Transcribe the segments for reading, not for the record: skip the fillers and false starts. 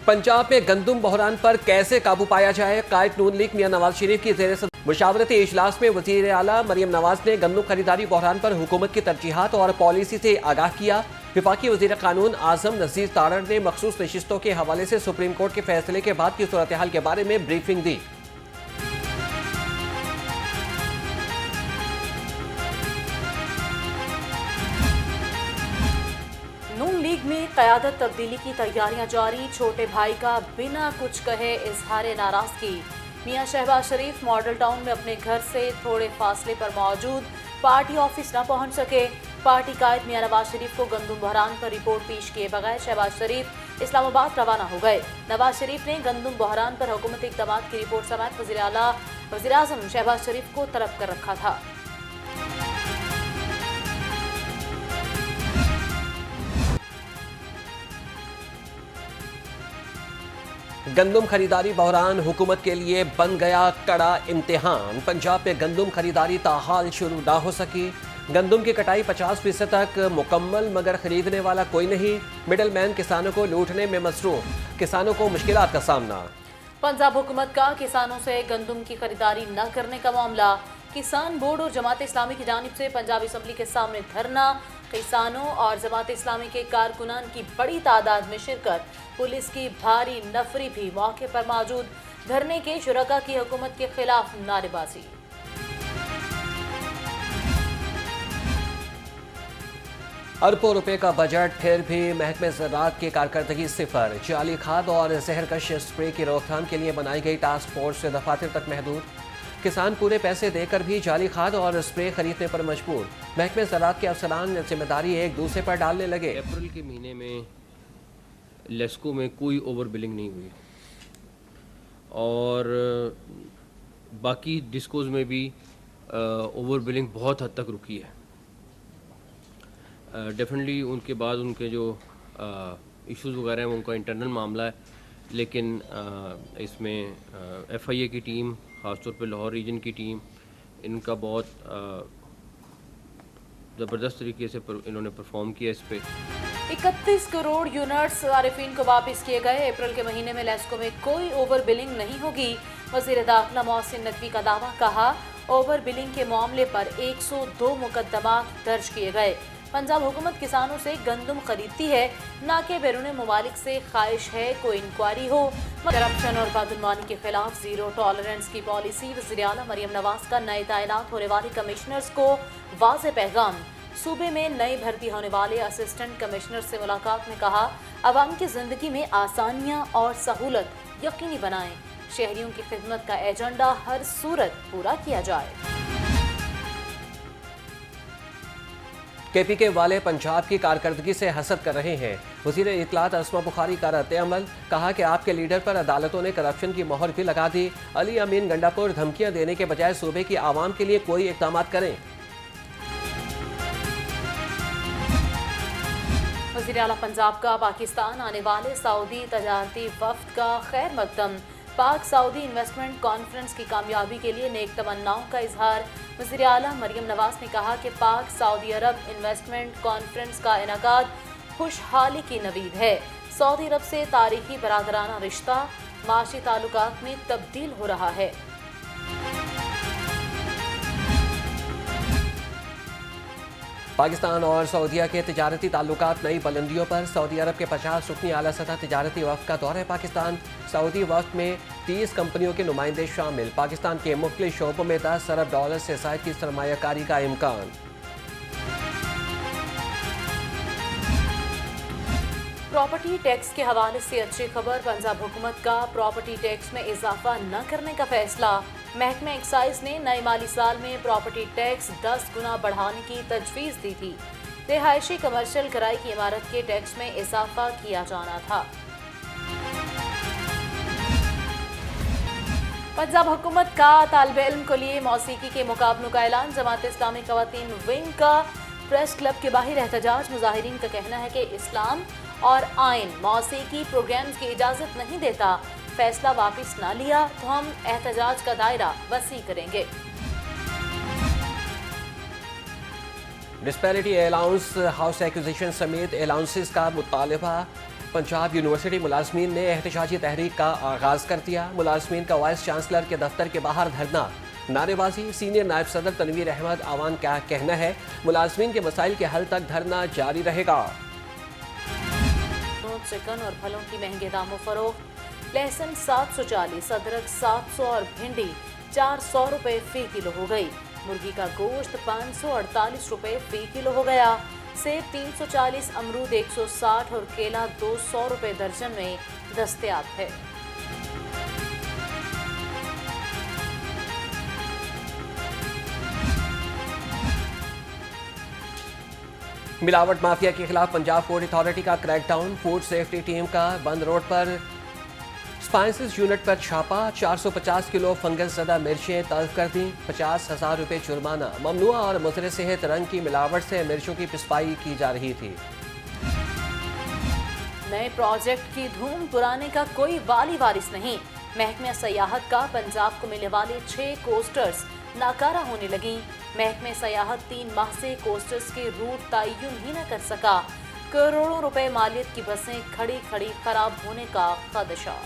पंजाब में गंदम बहरान पर कैसे काबू पाया जाए, कायद नून लीग मियां नवाज शरीफ की ज़ेर सदर मुशावरती इजलास में वज़ीर आला मरियम नवाज ने गंदम खरीदारी बहरान पर हुकूमत की तरजीहात और पॉलिसी से आगाह किया। विफाकी वज़ीर कानून आज़म नज़ीर तारड़ ने मखसूस नशिस्तों के हवाले से सुप्रीम कोर्ट के फैसले के बाद की सूरत हाल के बारे में ब्रीफिंग दी। नून लीग में क़यादत तब्दीली की तैयारियां जारी, छोटे भाई का बिना कुछ कहे इजहार नाराजगी। मियां शहबाज शरीफ मॉडल टाउन में अपने घर से थोड़े फासले पर मौजूद, पार्टी ऑफिस न पहुंच सके। पार्टी कायद मियां नवाज शरीफ को गंदम बहरान पर रिपोर्ट पेश किए बगैर शहबाज शरीफ इस्लामाबाद रवाना हो गए। नवाज शरीफ ने गंदम बहरान पर हुकूमती इक़दामात की रिपोर्ट समेत वज़ीर आज़म शहबाज शरीफ को तलब कर रखा था। गंदम खरीदारी बहरान हुकूमत के लिए बन गया कड़ा इम्तिहान। पंजाब में गंदम खरीदारी ताहाल शुरू ना हो सकी। गंदम की कटाई 50% तक मुकम्मल, मगर खरीदने वाला कोई नहीं। मिडल मैन किसानों को लूटने में मसरूफ, किसानों को मुश्किलात का सामना। पंजाब हुकूमत का किसानों से गंदम की खरीदारी न करने का मामला। किसान बोर्ड और जमात इस्लामी की जानिब से पंजाब असम्बली के सामने धरना। किसानों और जमात इस्लामी के कारकुनान की बड़ी तादाद में शिरकत। पुलिस की भारी नफरी भी मौके पर मौजूद। धरने के शुरका की हुकूमत के खिलाफ नारेबाजी। अरबों रुपए का बजट, फिर भी महकमे ज़राअत की कारकर्दगी सिफर। जाली खाद और जहरकश स्प्रे की रोकथाम के लिए बनाई गई टास्क फोर्स से दफातर तक महदूद। किसान पूरे पैसे देकर भी जाली खाद और स्प्रे खरीदने पर मजबूर। महकमे ज़राअत के अफसरान जिम्मेदारी एक दूसरे पर डालने लगे। अप्रैल के महीने में लेस्को में कोई ओवर बिलिंग नहीं हुई और बाकी डिस्कोज में भी ओवर बिलिंग बहुत हद तक रुकी है। डेफिनेटली उनके बाद उनके जो इश्यूज़ वगैरह हैं उनका इंटरनल मामला है, लेकिन इसमें FIA की टीम, ख़ासतौर पे लाहौर रीजन की टीम, इनका बहुत ज़बरदस्त तरीके से इन्होंने परफॉर्म किया इस पे। 31 करोड़ यूनिट्स सारिफिन को वापस किए गए। अप्रैल के महीने में लेस्को में कोई ओवर बिलिंग नहीं होगी। वज़ीर दाखिला मोहसिन नकवी का दावा, कहा ओवर बिलिंग के मामले पर 102 मुकदमा दर्ज किए गए। पंजाब हुकूमत किसानों से गंदम खरीदती है, न कि बैरून ममालिक से ख्वाहिश है कोई इंक्वायरी हो। करप्शन और बदगुमानी के खिलाफ जीरो टॉलरेंस की पॉलिसी। वज़ीर आला मरियम नवाज का नए तैनात होने वाले कमिश्नर्स को वाज़ेह पैगाम। सूबे में नई भर्ती होने वाले असिस्टेंट कमिश्नर से मुलाकात में कहा, अवाम की जिंदगी में आसानियाँ और सहूलत यकीनी बनाएं। शहरियों की खिदमत का एजेंडा हर सूरत पूरा किया जाए। KPK वाले पंजाब की कारकर्दगी से हसद कर रहे हैं। वज़ीर इत्तलात अस्मा बुखारी का रद्द-ए-अमल, कहा कि आपके लीडर पर अदालतों ने करप्शन की मोहर भी लगा दी। अली अमीन गंडापुर धमकियां देने के बजाय सूबे की आवाम के लिए कोई इक़दाम करें। वज़ीर आला पंजाब का पाकिस्तान आने वाले सऊदी तजारती वफ़द का खैर मकदम। पाक सऊदी इन्वेस्टमेंट कॉन्फ्रेंस की कामयाबी के लिए नेक तमन्नाओं का इजहार। वज़ीर आला मरियम नवाज ने कहा कि पाक सऊदी अरब इन्वेस्टमेंट कॉन्फ्रेंस का इनेकाद खुशहाली की नवीद है। सऊदी अरब से तारीखी बरादराना रिश्ता माशी ताल्लुकात में तब्दील हो रहा है। पाकिस्तान और सऊदीया के तिजारती ताल्लुकात नई बुलंदियों पर। सऊदी अरब के 50 रुकनी आला सतह तिजारती वफ़द का दौरा पाकिस्तान। सऊदी वफ़द में 30 कंपनियों के नुमाइंदे शामिल। पाकिस्तान के मुख्तलिफ शोबों में $10 अरब से ज़ायद की सरमायाकारी का इम्कान। प्रॉपर्टी टैक्स के हवाले से अच्छी खबर। पंजाब हुकूमत का प्रॉपर्टी टैक्स में इजाफा न करने का फैसला। महकमा एक्साइज ने नए माली साल में प्रॉपर्टी टैक्स 10 गुना बढ़ाने की तजवीज़ दी थी। रिहायशी कमर्शियल किराए की इमारत के टैक्स में इजाफा किया जाना था। पंजाब हुकूमत का तालिब इल्म के लिए मौसीकी के मुकाबलों का ऐलान। जमात इस्लामी ख़वातीन विंग का प्रेस क्लब के बाहर एहतजाज। मुजाहिरीन का कहना है कि इस्लाम और आइन मौसीकी प्रोग्राम्स की इजाज़त नहीं देता। फैसला वापस ना लिया तो हम एहतजाज का दायरा वसी करेंगे। डिस्पैरिटी अलाउंस, हाउस एक्विजिशन समेत अलाउंसेस का मुतालबा। पंजाब यूनिवर्सिटी मुलाजमीन ने एहतजाजी तहरीक का आगाज कर दिया। मुलाजमीन का वाइस चांसलर के दफ्तर के बाहर धरना, नारेबाजी। सीनियर नायब सदर तनवीर अहमद आवान का कहना है मुलाजमीन के मसाइल के हल तक धरना जारी रहेगा। चिकन और फलों की महंगे दामों फरोख्त, लहसुन 740, अदरक 700 और भिंडी 400 रुपए फी किलो हो गई। मुर्गी का गोश्त 548 रुपए फी किलो हो गया। सेब 340, अमरूद 160 और केला 200 रुपए दर्जन में दस्तयाब है। मिलावट माफिया के खिलाफ पंजाब फूड अथॉरिटी का क्रैकडाउन। फूड सेफ्टी टीम का बंद रोड पर स्पाइसेस यूनिट पर छापा। 450 किलो फंगस ज़दा मिर्चें तल्फ कर दी। 50,000 रुपये जुर्माना। ममनुआ और मुज़र सेहत रंग की मिलावट से मिर्चों की पिसपाई की जा रही थी। नए प्रोजेक्ट की धूम, पुराने का कोई वाली वारिस नहीं। महकमे सयाहत का पंजाब को मिलने वाले 6 कोस्टर्स नाकारा होने लगी। महकमे सयाहत 3 माह से कोस्टर्स के रूट तयन ही न कर सका। करोड़ों रुपए मालियत की बसें खड़ी खड़ी खराब होने का खदशा।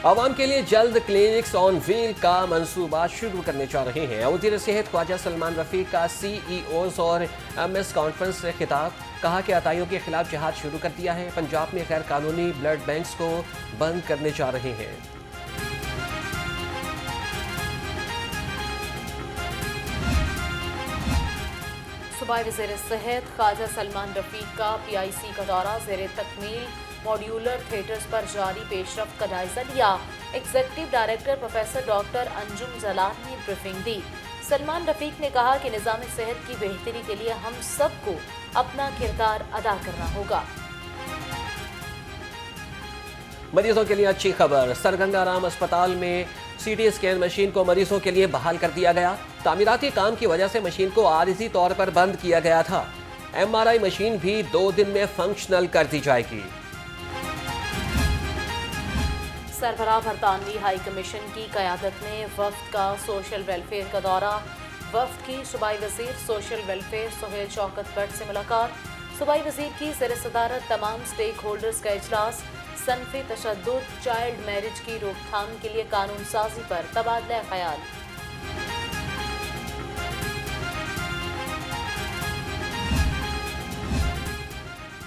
आवाम के लिए जल्द क्लिनिक्स ऑन व्हील का मंसूबा शुरू करने जा रहे हैं। वज़ीर सेहत ख्वाजा सलमान रफीक का CEOs और MS कॉन्फ्रेंस से खिताब। कहा कि अताइयों के खिलाफ जिहाद शुरू कर दिया है। पंजाब में गैर कानूनी ब्लड बैंक्स को बंद करने जा रहे हैं। सूबाई वज़ीर सेहत ख्वाजा सलमान रफीक का PIC का दौरा। ज़ेरे तकमील मॉड्यूलर थिएटर्स पर जारी पेशरफ्त का जायजा लिया। Executive director professor doctor Anjum Jalal ने ब्रीफिंग दी। सलमान रफीक ने कहा कि निज़ाम सेहत की बेहतरी के लिए हम सबको अपना किरदार अदा करना होगा। मरीजों के लिए अच्छी खबर। सरगंगाराम अस्पताल में CT स्कैन मशीन को मरीजों के लिए बहाल कर दिया गया। तामीराती काम की वजह से मशीन को आरिजी तौर पर बंद किया गया था। MRI मशीन भी 2 दिन में फंक्शनल कर दी जाएगी। सरबराह बरतानवी हाई कमीशन की क़यादत में वफ्द का सोशल वेलफेयर का दौरा। वफ्द की सूबाई वज़ीर सोशल वेलफेयर सुहेल शौकत भट्ट से मुलाकात। सूबाई वज़ीर की ज़ेर सदारत तमाम स्टेक होल्डर्स का इजलास। सनफ़े तशद्दुद, चाइल्ड मैरिज की रोकथाम के लिए कानून साजी पर तबादला ख्याल।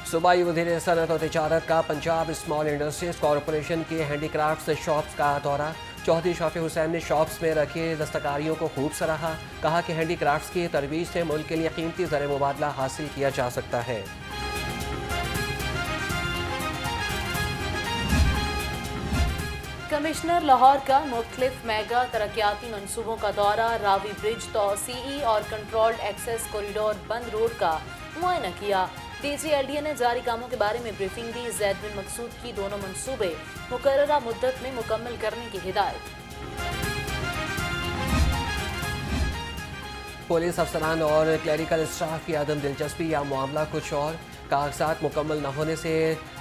सूबाई वज़ीर सनअत और तिजारत का पंजाब स्मॉल इंडस्ट्रीज कॉरपोरेशन के हैंडीक्राफ्ट शॉप्स का दौरा। चौधरी शफी हुसैन ने शॉप्स में रखे दस्तकारियों को खूब सराहा। कहा कि हैंडीक्राफ्ट्स की तरवीज से मुल्क के लिए कीमती ज़र मुबादला हासिल किया जा सकता है। कमिश्नर लाहौर का मुख्तलिफ मेगा तरक्याती मनसूबों का दौरा। रावी ब्रिज तोसीई और कंट्रोल्ड एक्सेस कॉरिडोर बंद रोड का मुआयना किया। DG LDA ने जारी कामों के बारे में ब्रीफिंग दी। ज़ैद बिन मकसूद की दोनों मंसूबे मुकर्ररा मुद्दत में मुकम्मल करने की हिदायत। पुलिस अफसरान और क्लरिकल स्टाफ की अदम दिलचस्पी या मामला कुछ और। कागजात मुकम्मल न होने से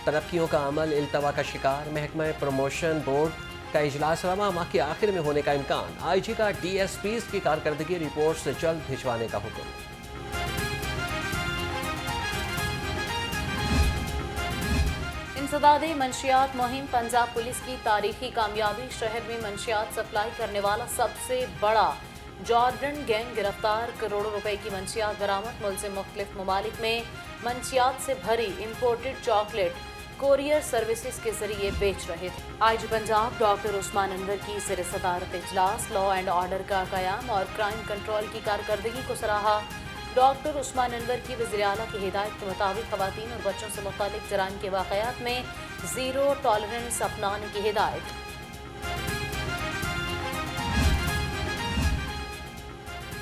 तरक्कियों का अमल इल्तवा का शिकार। महकमा प्रमोशन बोर्ड का इजलास रवा माह के आखिर में होने का इम्कान। IG का DSPs की कारकर्दगी रिपोर्ट से जल्द भिजवाने का हुक्म। इंसदादे मंशियात मुहिम, पंजाब पुलिस की तारीखी कामयाबी। शहर में मंशियात सप्लाई करने वाला सबसे बड़ा जॉर्डन गैंग गिरफ्तार। करोड़ों रुपए की मंशियात बरामद। मुल्ज़िम मुख्तलिफ ममालिक में मंशियात से भरी इम्पोर्टेड चॉकलेट कोरियर सर्विसेज के जरिए बेच रहे थे। IG पंजाब डॉक्टर उस्मान अनवर की ज़ेर सदारत इजलास। लॉ एंड ऑर्डर का क़याम और क्राइम कंट्रोल की कारकर्दगी को सराहा। डॉक्टर उस्मान अनवर की वज़ीर आला की हिदायत के मुताबिक ख़वातीन और बच्चों से मुताल्लिक़ जराइम के वाक़यात में ज़ीरो टॉलरेंस अपनाने की हिदायत।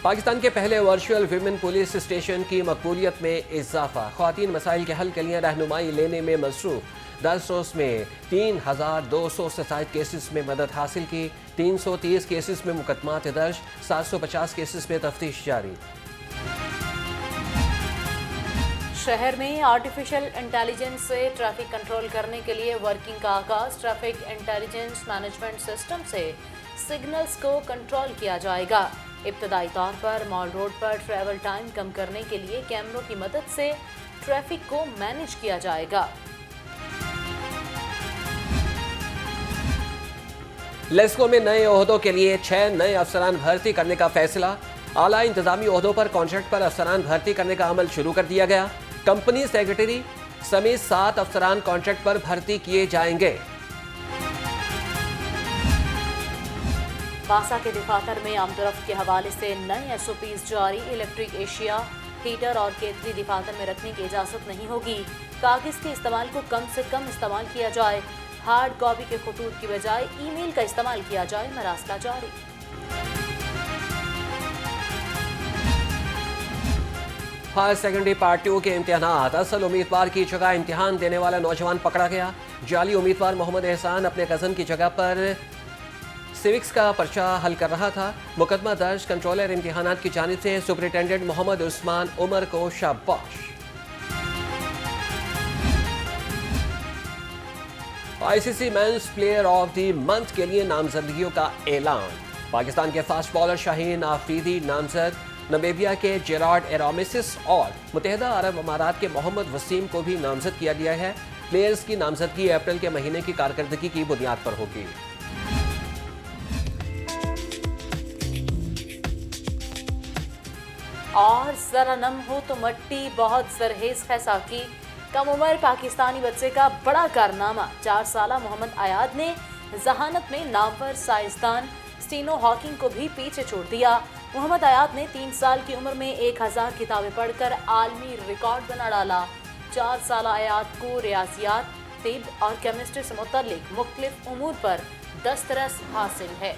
पाकिस्तान के पहले वर्चुअल विमेन पुलिस स्टेशन की मकबूलियत में इजाफा। ख़वातीन मसाइल के हल के लिए रहनुमाई लेने में मसरूफ़। 10 रोज़ में 3200 से ज़ायद केसेस में मदद हासिल की। 330 केसेस में मुकदमात दर्ज। 750 केसेस में तफ्तीश जारी। शहर में आर्टिफिशियल इंटेलिजेंस से ट्रैफिक कंट्रोल करने के लिए वर्किंग का आगाज। ट्रैफिक इंटेलिजेंस मैनेजमेंट सिस्टम से सिग्नल्स को कंट्रोल किया जाएगा। इब्तदाई तौर पर मॉल रोड पर ट्रैवल टाइम कम करने के लिए कैमरों की मदद से ट्रैफिक को मैनेज किया जाएगा। लेस्को में नए ओहदों के लिए 6 नए अफसरान भर्ती करने का फैसला। आला इंतजामी ओहदों पर कॉन्ट्रैक्ट पर अफसरान भर्ती करने का अमल शुरू कर दिया गया। कंपनी सेक्रेटरी समेत 7 अफसरान कॉन्ट्रैक्ट पर भर्ती किए जाएंगे। बासा के दफातर में आमदरफ्त के हवाले से नए SOPs जारी। इलेक्ट्रिक एशिया, हीटर और केतली दफातर में रखने की इजाजत नहीं होगी। कागज के इस्तेमाल को कम से कम इस्तेमाल किया जाए। हार्ड कॉपी के खतूत की बजाय ईमेल का इस्तेमाल किया जाए। मरासला जारी। हायर सेकेंडरी पार्टियों के इम्तिहानात, असल उम्मीदवार की जगह इम्तिहान देने वाला नौजवान पकड़ा गया। जाली उम्मीदवार मोहम्मद एहसान अपने कज़न की जगह पर सिविक्स का पर्चा हल कर रहा था। मुकदमा दर्ज। कंट्रोलर इम्तिहानात की जानिब से सुपरिटेंडेंट मोहम्मद उस्मान उमर को शाबाश। ICC men's player of the month के लिए नामजदगियों का ऐलान। पाकिस्तान के फास्ट बॉलर शाहीन आफरीदी नामजद। नमीबिया के जेरार्ड एरामिसिस और मुत्तहिदा अरब अमारात के मोहम्मद वसीम को भी नामजद किया गया है। प्लेयर्स की नामजदगी अप्रैल के महीने की कारकर्दगी की बुनियाद पर होगी। और जरा नम हो तो मट्टी बहुत जरहेज है साकी। कम उम्र पाकिस्तानी बच्चे का बड़ा कारनामा। 4 साला मोहम्मद अयाद ने जहानत में नामवर साइंसदान स्टीनो हॉकिंग को भी पीछे छोड़ दिया। मोहम्मद अयाद ने 3 साल की उम्र में 1000 किताबें पढ़कर आलमी रिकॉर्ड बना डाला। 4 साला अयाद को रियाजियात, तिब और केमिस्ट्री से मुतल्लिक मुख्तलिफ उमूर पर दस्तरस हासिल है।